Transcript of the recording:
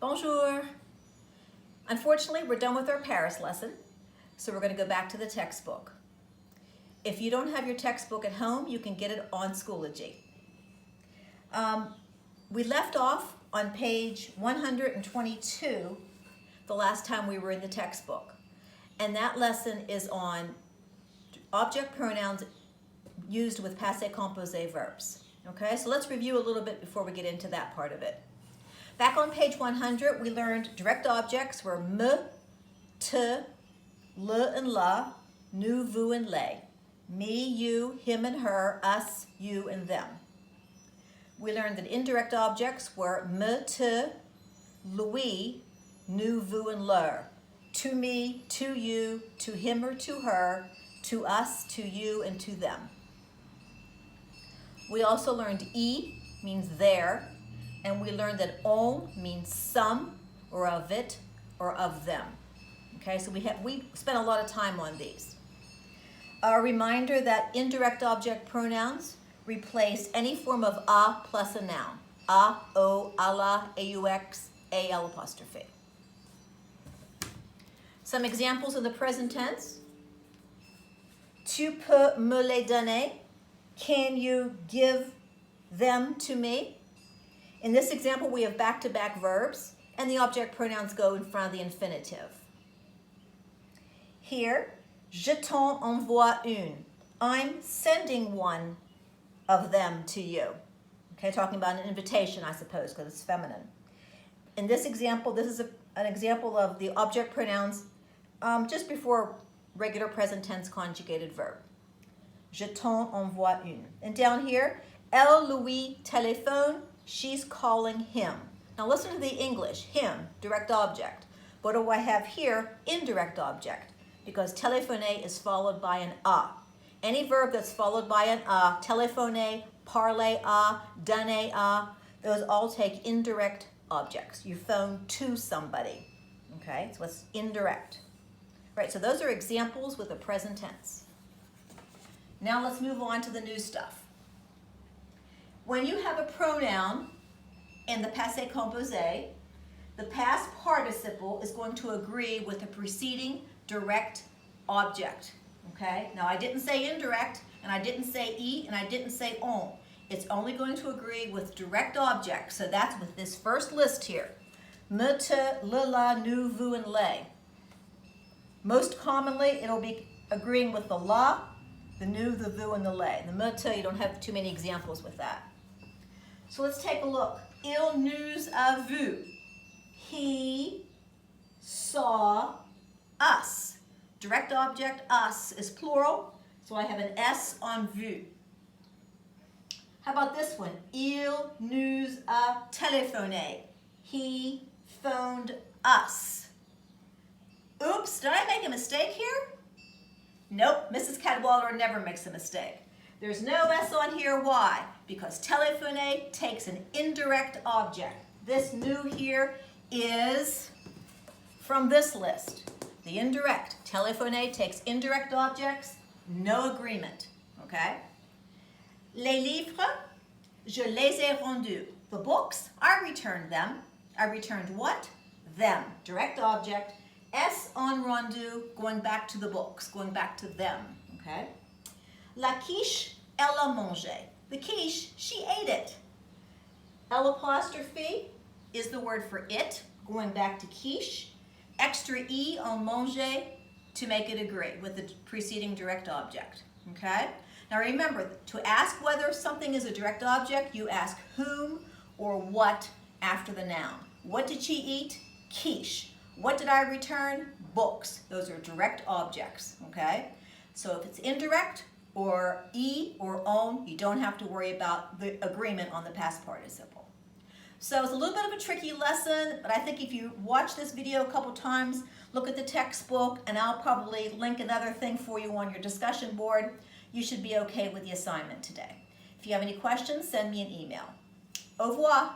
Bonjour. Unfortunately, we're done with our Paris lesson, so we're going to go back to the textbook. If you don't have your textbook at home, you can get it on Schoology. We left off on page 122 the last time we were in the textbook, and that lesson is on object pronouns used with Passé Composé verbs. Okay, so let's review a little bit before we get into that part of it. Back on page 100, we learned direct objects were me, te, le and la, nous, vous, and les. Me, you, him and her, us, you, and them. We learned that indirect objects were me, te, lui, nous, vous, and leur. To me, to you, to him or to her, to us, to you, and to them. We also learned e means there, and we learned that on means some, or of it, or of them. Okay, so we spent a lot of time on these. A reminder that indirect object pronouns replace any form of a plus a noun. A, o, a la, aux, a, l apostrophe. Some examples in the present tense. Tu peux me les donner? Can you give them to me? In this example, we have back-to-back verbs, and the object pronouns go in front of the infinitive. Here, je t'en envoie une. I'm sending one of them to you. Okay, talking about an invitation, I suppose, because it's feminine. In this example, this is an example of the object pronouns just before regular present tense conjugated verb. Je t'en envoie une. And down here, elle lui téléphone. She's calling him. Now listen to the English. Him, direct object. What do I have here? Indirect object. Because téléphoner is followed by an a. Any verb that's followed by an a, téléphoner, parler a, donner a, those all take indirect objects. You phone to somebody. Okay, so it's indirect. Right, so those are examples with the present tense. Now let's move on to the new stuff. When you have a pronoun in the Passé Composé, the past participle is going to agree with the preceding direct object. Okay? Now I didn't say indirect, and I didn't say e, and I didn't say on. It's only going to agree with direct objects, so that's with this first list here. Me, te, le, la, nous, vous, and les. Most commonly, it'll be agreeing with the la, the nous, the vous, and the les. The me, te, you don't have too many examples with that. So let's take a look. Il nous a vu. He saw us. Direct object us is plural, so I have an S on vu. How about this one? Il nous a téléphoné. He phoned us. Oops, did I make a mistake here? Nope, Mrs. Cadwallader never makes a mistake. There's no S on here. Why? Because téléphoner takes an indirect object. This new here is from this list. The indirect. Téléphoner takes indirect objects, no agreement. Okay? Les livres, je les ai rendus. The books, I returned them. I returned what? Them. Direct object. S on rendu, going back to the books, going back to them. Okay? La quiche, elle a mangé. The quiche, she ate it. L apostrophe is the word for it, going back to quiche. Extra E on manger to make it agree with the preceding direct object. Okay? Now remember, to ask whether something is a direct object, you ask whom or what after the noun. What did she eat? Quiche. What did I return? Books. Those are direct objects. Okay? So if it's indirect, or e or on, you don't have to worry about the agreement on the past participle. So it's a little bit of a tricky lesson, but I think if you watch this video a couple times, look at the textbook, and I'll probably link another thing for you on your discussion board, you should be okay with the assignment today. If you have any questions, send me an email. Au revoir.